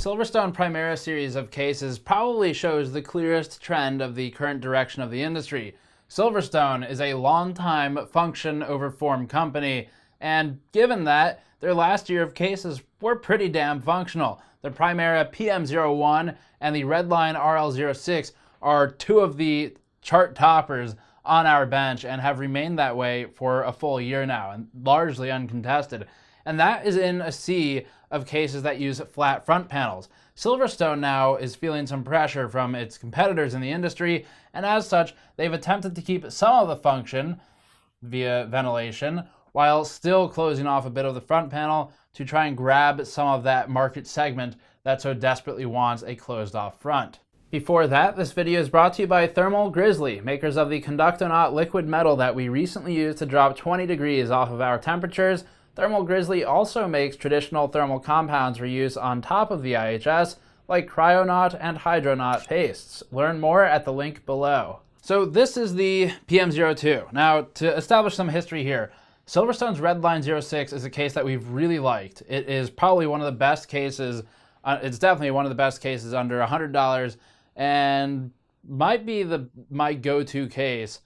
SilverStone Primera series of cases probably shows the clearest trend of the current direction of the industry. SilverStone is a long-time function over form company, and given that, their last year of cases were pretty damn functional. The Primera PM01 and the Redline RL06 are two of the chart toppers on our bench and have remained that way for a full year now, and largely uncontested. And that is in a sea of cases that use flat front panels. SilverStone now is feeling some pressure from its competitors in the industry, and as such, they've attempted to keep some of the function via ventilation while still closing off a bit of the front panel to try and grab some of that market segment that so desperately wants a closed-off front. Before that, this video is brought to you by Thermal Grizzly, makers of the Conductonaut liquid metal that we recently used to drop 20 degrees off of our temperatures. Thermal Grizzly also makes traditional thermal compounds for use on top of the IHS, like Cryonaut and Hydronaut pastes. Learn more at the link below. So this is the PM02. Now, to establish some history here, SilverStone's Redline 06 is a case that we've really liked. It is probably one of the best cases, it's definitely one of the best cases under $100, and might be my go-to case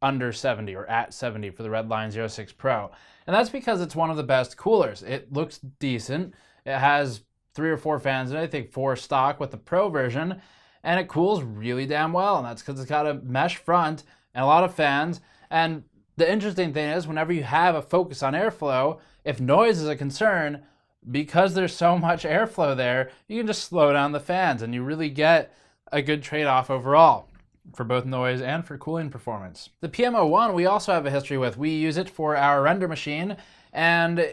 under 70 or at 70 for the Redline 06 Pro. And that's because it's one of the best coolers. It looks decent. It has 3 or 4 fans in it, I think 4 stock with the Pro version, and it cools really damn well. And that's because it's got a mesh front and a lot of fans. And the interesting thing is, whenever you have a focus on airflow, if noise is a concern, because there's so much airflow there, you can just slow down the fans and you really get a good trade-off overall for both noise and for cooling performance. The PM01 we also have a history with. We use it for our render machine, and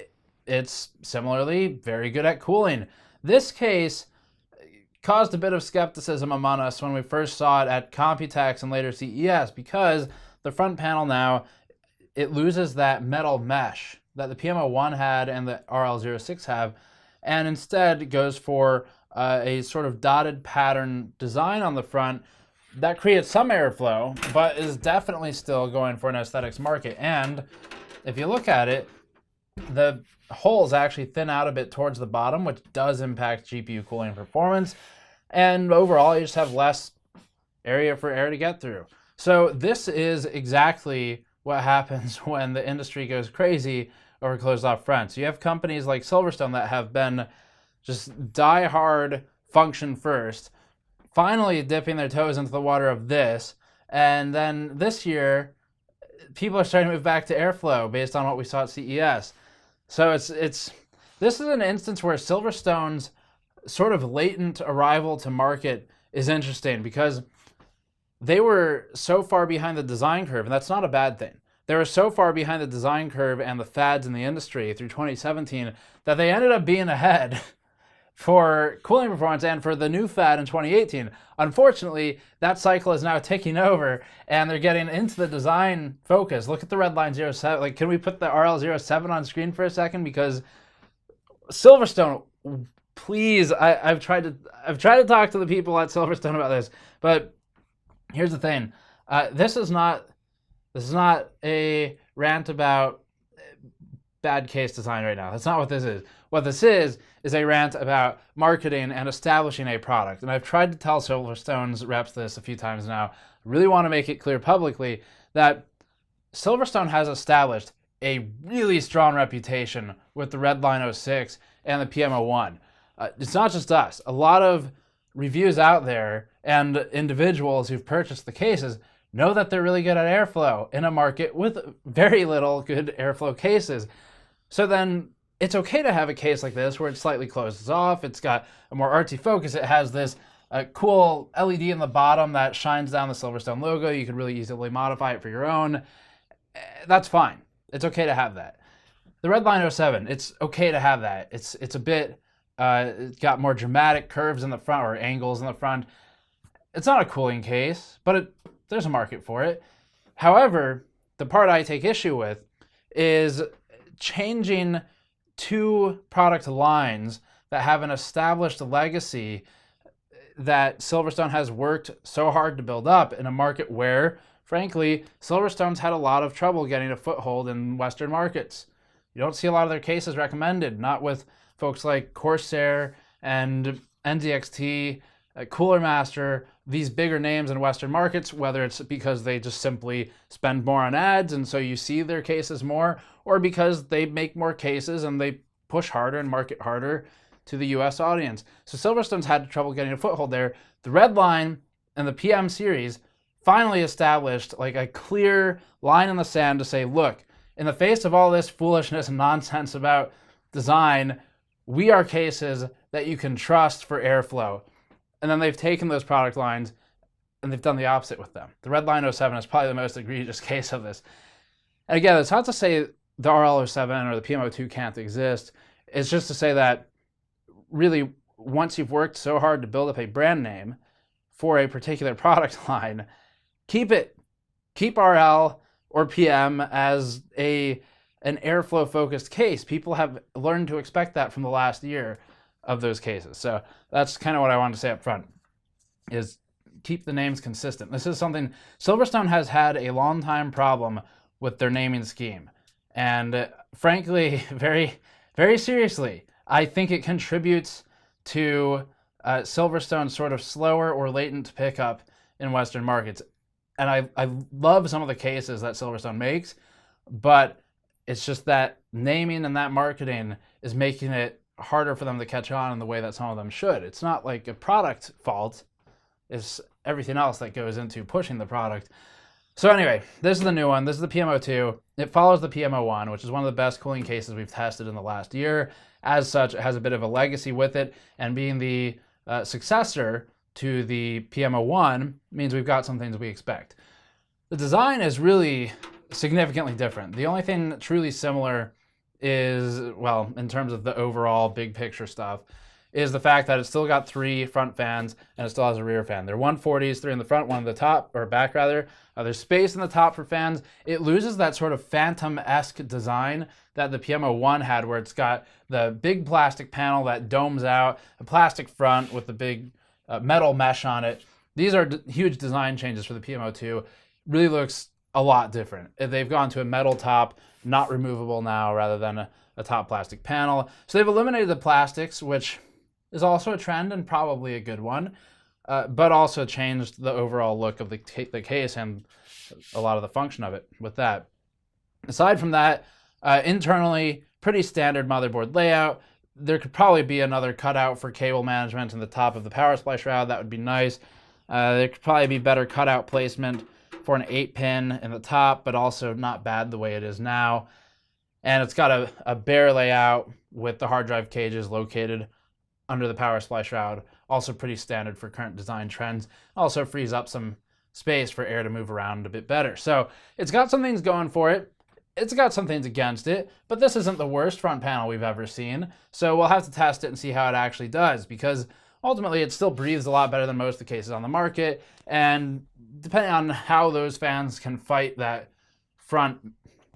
it's similarly very good at cooling. This case caused a bit of skepticism among us when we first saw it at Computex and later CES, because the front panel now, it loses that metal mesh that the PM01 had and the RL06 have, and instead goes for a sort of dotted pattern design on the front that creates some airflow, but is definitely still going for an aesthetics market. And if you look at it, the holes actually thin out a bit towards the bottom, which does impact GPU cooling performance. And overall, you just have less area for air to get through. So this is exactly what happens when the industry goes crazy over closed-off fronts. You have companies like SilverStone that have been just die-hard function first, finally dipping their toes into the water of this, and then this year, people are starting to move back to airflow based on what we saw at CES. So this is an instance where SilverStone's sort of latent arrival to market is interesting, because they were so far behind the design curve, and that's not a bad thing. They were so far behind the design curve and the fads in the industry through 2017 that they ended up being ahead for cooling performance and for the new fad in 2018. Unfortunately, that cycle is now ticking over and they're getting into the design focus. Look at the Redline 07. Like, can we put the RL07 on screen for a second? Because SilverStone, please, I've tried to talk to the people at SilverStone about this, but here's the thing. This is not a rant about bad case design right now. That's not what this is. What this is a rant about marketing and establishing a product. And I've tried to tell SilverStone's reps this a few times now. I really want to make it clear publicly that SilverStone has established a really strong reputation with the Redline 06 and the PM01. It's not just us. A lot of reviews out there and individuals who've purchased the cases know that they're really good at airflow in a market with very little good airflow cases. So then it's okay to have a case like this where it slightly closes off. It's got a more artsy focus. It has this cool LED in the bottom that shines down the SilverStone logo. You can really easily modify it for your own. That's fine. It's okay to have that. The Redline 07, it's okay to have that. It's a bit, it's got more dramatic curves in the front or angles in the front. It's not a cooling case, but there's a market for it. However, the part I take issue with is changing 2 product lines that have an established legacy that SilverStone has worked so hard to build up in a market where, frankly, SilverStone's had a lot of trouble getting a foothold in Western markets. You don't see a lot of their cases recommended, not with folks like Corsair and NZXT, Cooler Master, these bigger names in Western markets, whether it's because they just simply spend more on ads and so you see their cases more, or because they make more cases and they push harder and market harder to the US audience. So SilverStone's had trouble getting a foothold there. The Redline and the PM series finally established like a clear line in the sand to say, look, in the face of all this foolishness and nonsense about design, we are cases that you can trust for airflow. And then they've taken those product lines and they've done the opposite with them. The Redline 07 is probably the most egregious case of this. And again, it's not to say the RL07 or the PM02 can't exist. It's just to say that really, once you've worked so hard to build up a brand name for a particular product line, keep it. Keep RL or PM as an airflow focused case. People have learned to expect that from the last year of those cases. So that's kind of what I wanted to say up front, is keep the names consistent. This is something SilverStone has had a long time problem with their naming scheme. And frankly, very, very seriously, I think it contributes to SilverStone's sort of slower or latent pickup in Western markets. And I love some of the cases that SilverStone makes, but it's just that naming and that marketing is making it harder for them to catch on in the way that some of them should. It's not like a product fault. It's everything else that goes into pushing the product. So anyway, this is the new one. This is the PM02. It follows the PM01, which is one of the best cooling cases we've tested in the last year. As such, it has a bit of a legacy with it, and being the successor to the PM01 means we've got some things we expect. The design is really significantly different. The only thing truly similar is, well, in terms of the overall big picture stuff, is the fact that it's still got 3 front fans and it still has a rear fan. They're 140s, 3 in the front, 1 in the top, or back rather. There's space in the top for fans. It loses that sort of Phantom-esque design that the PM01 had, where it's got the big plastic panel that domes out, a plastic front with the big metal mesh on it. These are huge design changes for the PM02. Really looks a lot different. They've gone to a metal top, not removable now, rather than a top plastic panel. So they've eliminated the plastics, which is also a trend and probably a good one, but also changed the overall look of the case and a lot of the function of it with that. Aside from that, internally, pretty standard motherboard layout. There could probably be another cutout for cable management in the top of the power supply shroud. That would be nice. There could probably be better cutout placement for an 8-pin in the top, but also not bad the way it is now. And it's got a bare layout with the hard drive cages located under the power supply shroud. Also pretty standard for current design trends. Also frees up some space for air to move around a bit better. So it's got some things going for it. It's got some things against it, but this isn't the worst front panel we've ever seen. So we'll have to test it and see how it actually does, because ultimately it still breathes a lot better than most of the cases on the market. And depending on how those fans can fight that front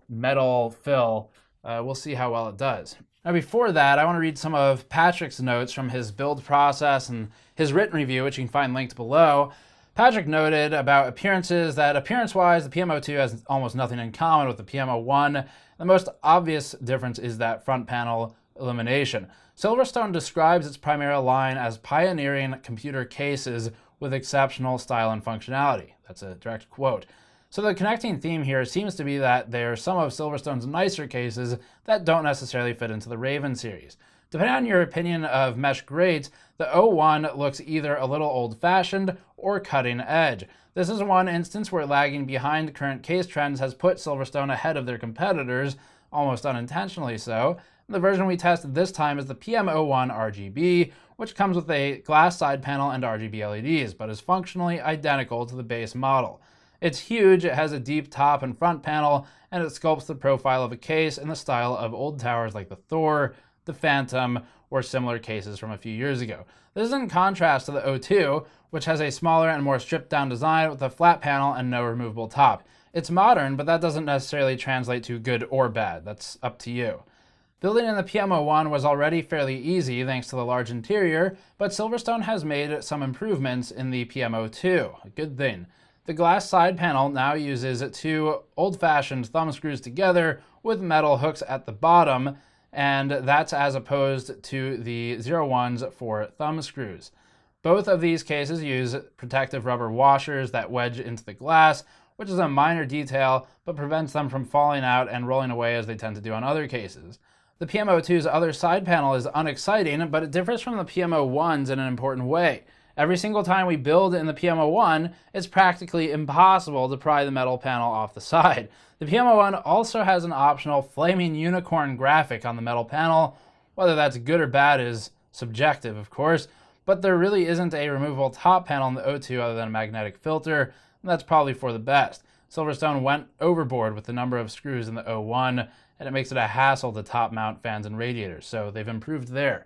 metal fill, we'll see how well it does. Now before that, I want to read some of Patrick's notes from his build process and his written review, which you can find linked below. Patrick noted about appearances that appearance-wise, the PM02 has almost nothing in common with the PM01. The most obvious difference is that front panel illumination. SilverStone describes its Primera line as pioneering computer cases with exceptional style and functionality. That's a direct quote. So the connecting theme here seems to be that there are some of SilverStone's nicer cases that don't necessarily fit into the Raven series. Depending on your opinion of mesh grades, the 01 looks either a little old-fashioned or cutting edge. This is one instance where lagging behind current case trends has put SilverStone ahead of their competitors, almost unintentionally so. The version we tested this time is the PM01 RGB, which comes with a glass side panel and RGB LEDs, but is functionally identical to the base model. It's huge, it has a deep top and front panel, and it sculpts the profile of a case in the style of old towers like the Thor, the Phantom, or similar cases from a few years ago. This is in contrast to the 02, which has a smaller and more stripped down design with a flat panel and no removable top. It's modern, but that doesn't necessarily translate to good or bad. That's up to you. Building in the PM01 was already fairly easy thanks to the large interior, but SilverStone has made some improvements in the PM02, a good thing. The glass side panel now uses 2 old-fashioned thumb screws together with metal hooks at the bottom, and that's as opposed to the 01s for thumb screws. Both of these cases use protective rubber washers that wedge into the glass, which is a minor detail, but prevents them from falling out and rolling away as they tend to do on other cases. The PM02's other side panel is unexciting, but it differs from the PM01s in an important way. Every single time we build in the PM01, it's practically impossible to pry the metal panel off the side. The PM01 also has an optional flaming unicorn graphic on the metal panel. Whether that's good or bad is subjective, of course, but there really isn't a removable top panel in the O2 other than a magnetic filter, and that's probably for the best. SilverStone went overboard with the number of screws in the O1, and it makes it a hassle to top mount fans and radiators, so they've improved there.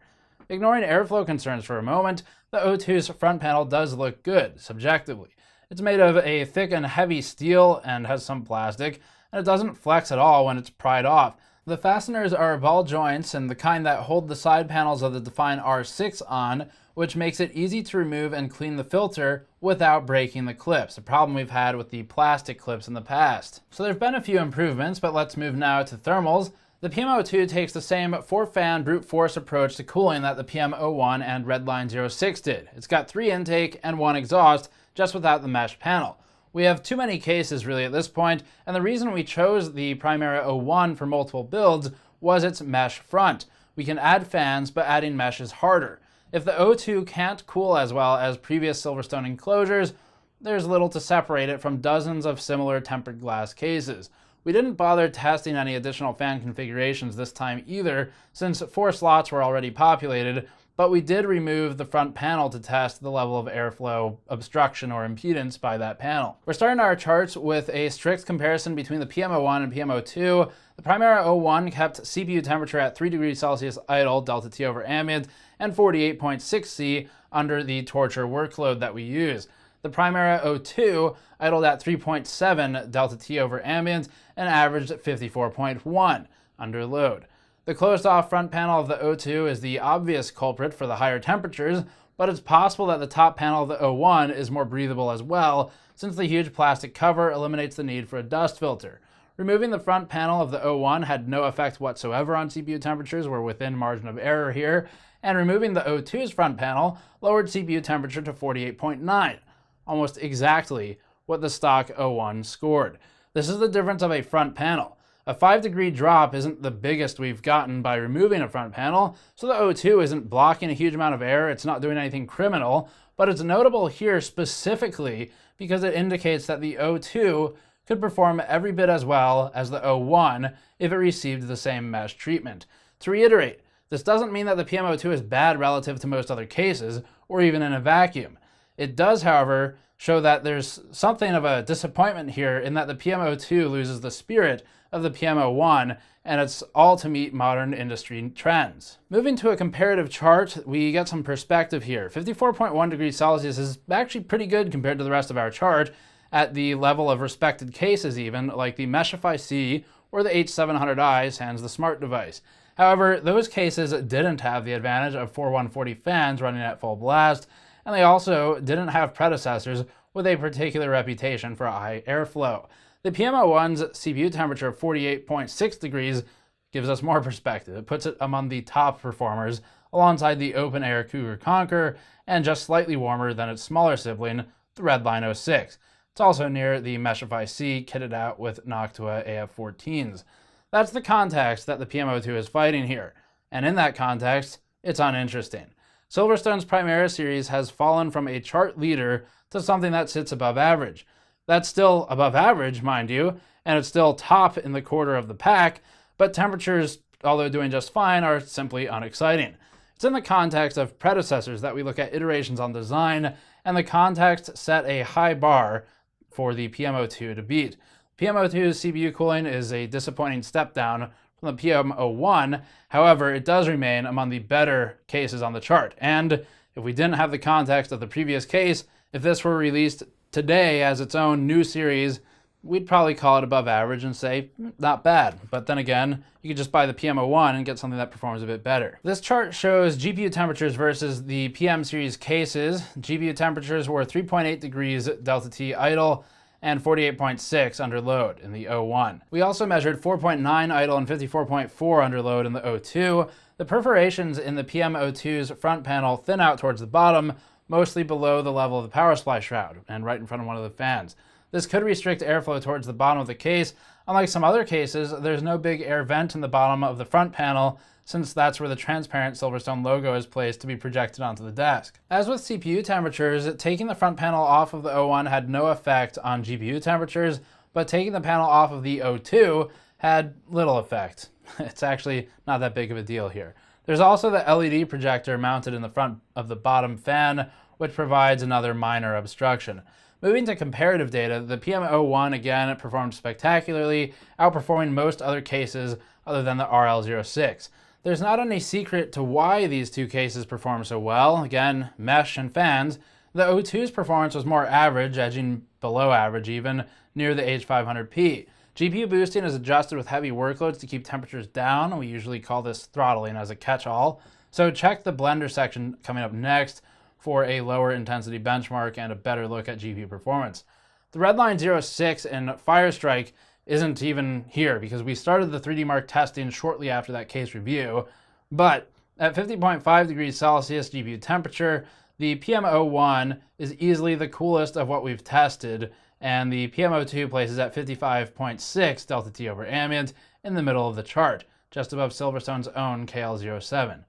Ignoring airflow concerns for a moment, the O2's front panel does look good, subjectively. It's made of a thick and heavy steel and has some plastic, and it doesn't flex at all when it's pried off. The fasteners are ball joints and the kind that hold the side panels of the Define R6 on, which makes it easy to remove and clean the filter without breaking the clips, a problem we've had with the plastic clips in the past. So there've been a few improvements, but let's move now to thermals. The PM02 takes the same 4-fan brute force approach to cooling that the PM01 and Redline 06 did. It's got 3 intake and 1 exhaust, just without the mesh panel. We have too many cases really at this point, and the reason we chose the Primera 01 for multiple builds was its mesh front. We can add fans, but adding mesh is harder. If the O2 can't cool as well as previous SilverStone enclosures, there's little to separate it from dozens of similar tempered glass cases. We didn't bother testing any additional fan configurations this time either, since 4 slots were already populated, but we did remove the front panel to test the level of airflow obstruction or impedance by that panel. We're starting our charts with a strict comparison between the PM01 and PM02. The Primera 01 kept CPU temperature at 3 degrees Celsius idle, delta T over ambient, and 48.6 C under the torture workload that we use. The Primera 02 idled at 3.7 delta T over ambient and averaged 54.1 under load. The closed-off front panel of the O2 is the obvious culprit for the higher temperatures, but it's possible that the top panel of the O1 is more breathable as well, since the huge plastic cover eliminates the need for a dust filter. Removing the front panel of the O1 had no effect whatsoever on CPU temperatures. We're within margin of error here, and removing the O2's front panel lowered CPU temperature to 48.9, almost exactly what the stock O1 scored. This is the difference of a front panel. A 5-degree drop isn't the biggest we've gotten by removing a front panel, so the O2 isn't blocking a huge amount of air, it's not doing anything criminal, but it's notable here specifically because it indicates that the O2 could perform every bit as well as the O1 if it received the same mesh treatment. To reiterate, this doesn't mean that the PM02 is bad relative to most other cases, or even in a vacuum. It does, however, show that there's something of a disappointment here in that the PM02 loses the spirit of the PM01, and it's all to meet modern industry trends. Moving to a comparative chart, we get some perspective here. 54.1 degrees Celsius is actually pretty good compared to the rest of our chart at the level of respected cases even, like the Meshify C or the H700i sans the smart device. However, those cases didn't have the advantage of 4140 fans running at full blast, and they also didn't have predecessors with a particular reputation for high airflow. The PM01's CPU temperature of 48.6 degrees gives us more perspective. It puts it among the top performers alongside the open-air Cougar Conquer and just slightly warmer than its smaller sibling, the Redline 06. It's also near the Meshify C kitted out with Noctua AF14s. That's the context that the PM02 is fighting here, and in that context, it's uninteresting. SilverStone's Primera series has fallen from a chart leader to something that sits above average. That's still above average, mind you, and it's still top in the quarter of the pack, but temperatures, although doing just fine, are simply unexciting. It's in the context of predecessors that we look at iterations on design, and the context set a high bar for the PM02 to beat. PM02's CPU cooling is a disappointing step down from the PM01, however, it does remain among the better cases on the chart, and if we didn't have the context of the previous case, if this were released today as its own new series, we'd probably call it above average and say, not bad. But then again, you could just buy the PM01 and get something that performs a bit better. This chart shows GPU temperatures versus the PM series cases. GPU temperatures were 3.8 degrees delta T idle and 48.6 under load in the 01. We also measured 4.9 idle and 54.4 under load in the 02. The perforations in the PM02's front panel thin out towards the bottom, mostly below the level of the power supply shroud and right in front of one of the fans. This could restrict airflow towards the bottom of the case. Unlike some other cases, there's no big air vent in the bottom of the front panel, since that's where the transparent SilverStone logo is placed to be projected onto the desk. As with CPU temperatures, taking the front panel off of the 01 had no effect on GPU temperatures, but taking the panel off of the 02 had little effect. It's actually not that big of a deal here. There's also the LED projector mounted in the front of the bottom fan, which provides another minor obstruction. Moving to comparative data, the PM01 again performed spectacularly, outperforming most other cases other than the RL06. There's not any secret to why these two cases perform so well. Again, mesh and fans. The 02's performance was more average, edging below average even, near the H500P. GPU boosting is adjusted with heavy workloads to keep temperatures down. We usually call this throttling as a catch-all. So check the blender section coming up next for a lower intensity benchmark and a better look at GPU performance. The Redline 06 and Firestrike isn't even here because we started the 3D Mark testing shortly after that case review, but at 50.5 degrees Celsius GPU temperature, the PM01 is easily the coolest of what we've tested, and the PM02 places at 55.6 delta T over ambient in the middle of the chart, just above SilverStone's own KL07.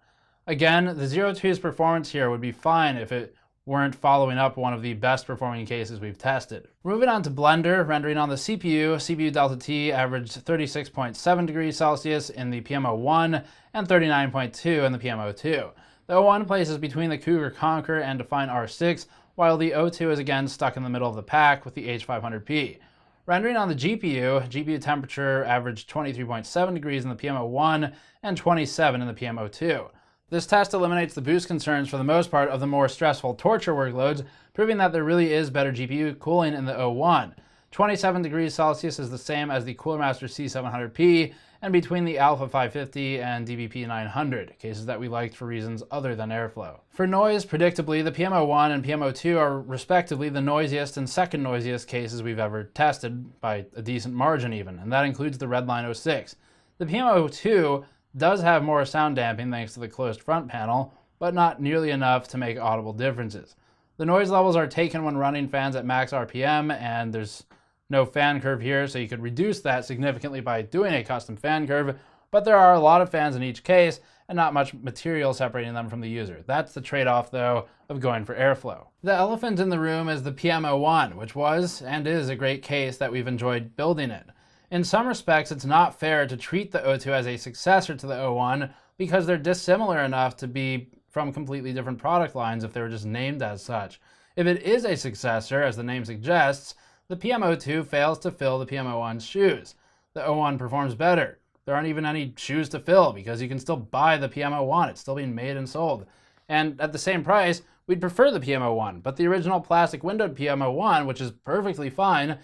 Again, the 02's performance here would be fine if it weren't following up one of the best performing cases we've tested. Moving on to Blender, rendering on the CPU delta T averaged 36.7 degrees Celsius in the PM01 and 39.2 in the PM02. The 01 places between the Cougar Conquer and Define R6, while the 02 is again stuck in the middle of the pack with the H500P. Rendering on the GPU temperature averaged 23.7 degrees in the PM01 and 27 in the PM02. This test eliminates the boost concerns for the most part of the more stressful torture workloads, proving that there really is better GPU cooling in the 01. 27 degrees Celsius is the same as the Cooler Master C700P, and between the Alpha 550 and DBP 900, cases that we liked for reasons other than airflow. For noise, predictably, the PM01 and PM02 are respectively the noisiest and second noisiest cases we've ever tested, by a decent margin even, and that includes the Redline 06. The PM02 does have more sound damping thanks to the closed front panel, but not nearly enough to make audible differences. The noise levels are taken when running fans at max RPM, and there's no fan curve here, so you could reduce that significantly by doing a custom fan curve, but there are a lot of fans in each case and not much material separating them from the user. That's the trade-off, though, of going for airflow. The elephant in the room is the PM01, which was and is a great case that we've enjoyed building in. In some respects, it's not fair to treat the 02 as a successor to the 01 because they're dissimilar enough to be from completely different product lines if they were just named as such. If it is a successor, as the name suggests, the PM02 fails to fill the PM01's shoes. The 01 performs better. There aren't even any shoes to fill because you can still buy the PM01. It's still being made and sold. And at the same price, we'd prefer the PM01, but the original plastic windowed PM01, which is perfectly fine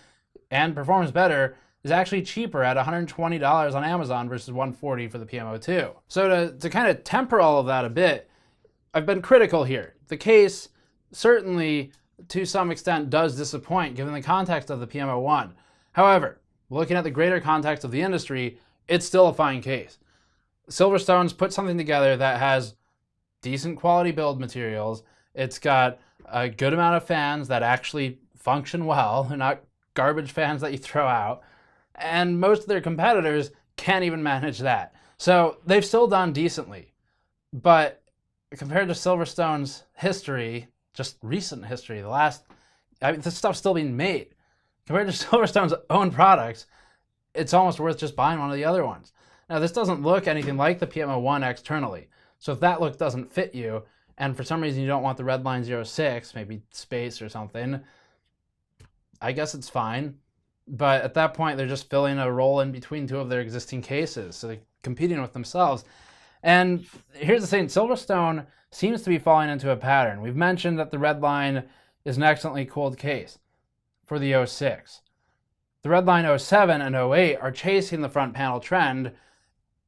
and performs better, is actually cheaper at $120 on Amazon versus $140 for the PM02. So to kind of temper all of that a bit, I've been critical here. The case certainly, to some extent, does disappoint given the context of the PM01. However, looking at the greater context of the industry, it's still a fine case. SilverStone's put something together that has decent quality build materials. It's got a good amount of fans that actually function well. They're not garbage fans that you throw out. And most of their competitors can't even manage that. So they've still done decently. But compared to SilverStone's history, just recent history, this stuff's still being made. Compared to SilverStone's own products, it's almost worth just buying one of the other ones. Now, this doesn't look anything like the PM01 externally. So if that look doesn't fit you, and for some reason you don't want the Redline 06, maybe space or something, I guess it's fine. But at that point, they're just filling a role in between two of their existing cases. So they're competing with themselves. And here's the thing, SilverStone seems to be falling into a pattern. We've mentioned that the Redline is an excellently cooled case for the 06. The Redline 07 and 08 are chasing the front panel trend.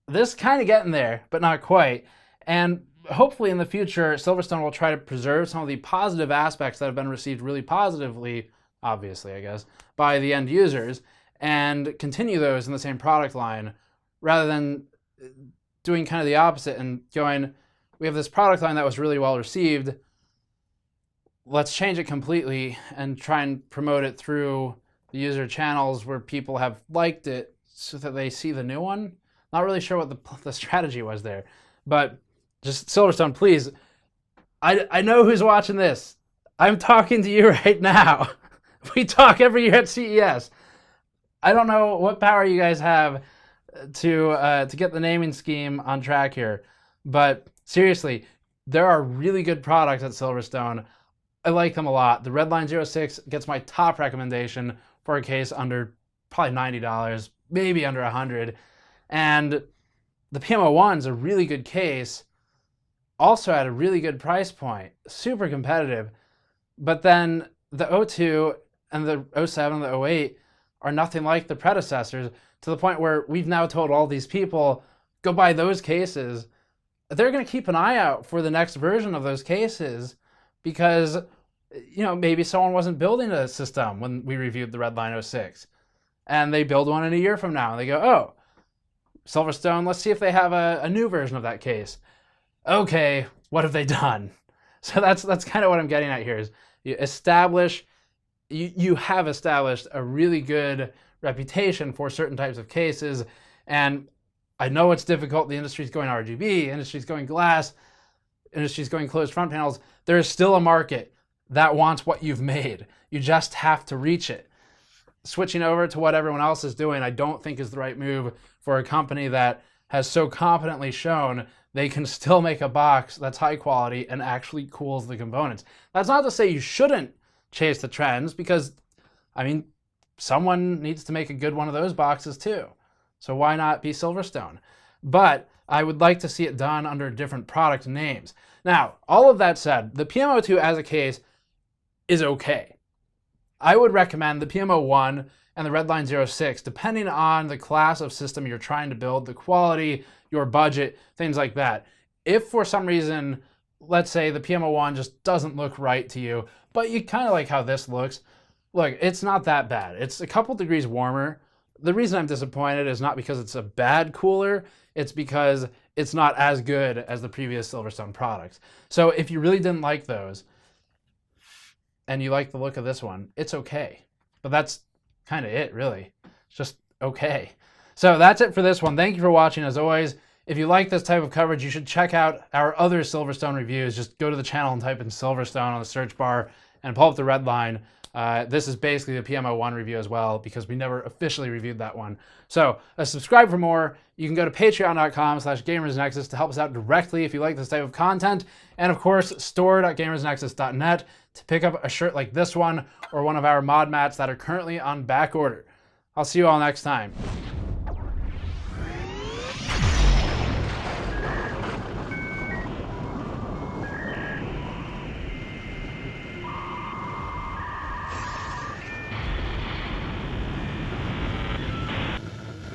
This kind of getting there, but not quite. And hopefully in the future, SilverStone will try to preserve some of the positive aspects that have been received really positively obviously, I guess, by the end users and continue those in the same product line rather than doing kind of the opposite and going, we have this product line that was really well received, let's change it completely and try and promote it through the user channels where people have liked it so that they see the new one. Not really sure what the strategy was there, but just SilverStone, please. I know who's watching this. I'm talking to you right now. We talk every year at CES. I don't know what power you guys have to get the naming scheme on track here, but seriously, there are really good products at SilverStone. I like them a lot. The Redline 06 gets my top recommendation for a case under probably $90, maybe under $100. And the PM01 is a really good case, also at a really good price point, super competitive. But then the 02 and the 07 and the 08 are nothing like the predecessors, to the point where we've now told all these people, go buy those cases. They're going to keep an eye out for the next version of those cases because, you know, maybe someone wasn't building a system when we reviewed the Redline 06. And they build one in a year from now. And they go, oh, SilverStone, let's see if they have a new version of that case. Okay, what have they done? So that's kind of what I'm getting at here is you have established a really good reputation for certain types of cases. And I know it's difficult. The industry's going RGB, industry's going glass, industry's going closed front panels. There is still a market that wants what you've made. You just have to reach it. Switching over to what everyone else is doing, I don't think is the right move for a company that has so competently shown they can still make a box that's high quality and actually cools the components. That's not to say you shouldn't chase the trends, because, I mean, someone needs to make a good one of those boxes too. So why not be SilverStone? But I would like to see it done under different product names. Now, all of that said, the PM02 as a case is okay. I would recommend the PM01 and the Redline 06, depending on the class of system you're trying to build, the quality, your budget, things like that. If for some reason, let's say the PM01 just doesn't look right to you, but you kind of like how this looks, look, it's not that bad. It's a couple degrees warmer. The reason I'm disappointed is not because it's a bad cooler, it's because it's not as good as the previous SilverStone products. So if you really didn't like those, and you like the look of this one, it's okay. But that's kind of it, really. It's just okay. So that's it for this one. Thank you for watching. As always, if you like this type of coverage, you should check out our other SilverStone reviews. Just go to the channel and type in SilverStone on the search bar and pull up the Redline. This is basically the PM01 review as well, because we never officially reviewed that one. So subscribe for more. You can go to patreon.com/gamersnexus to help us out directly if you like this type of content. And of course, store.gamersnexus.net to pick up a shirt like this one or one of our mod mats that are currently on back order. I'll see you all next time.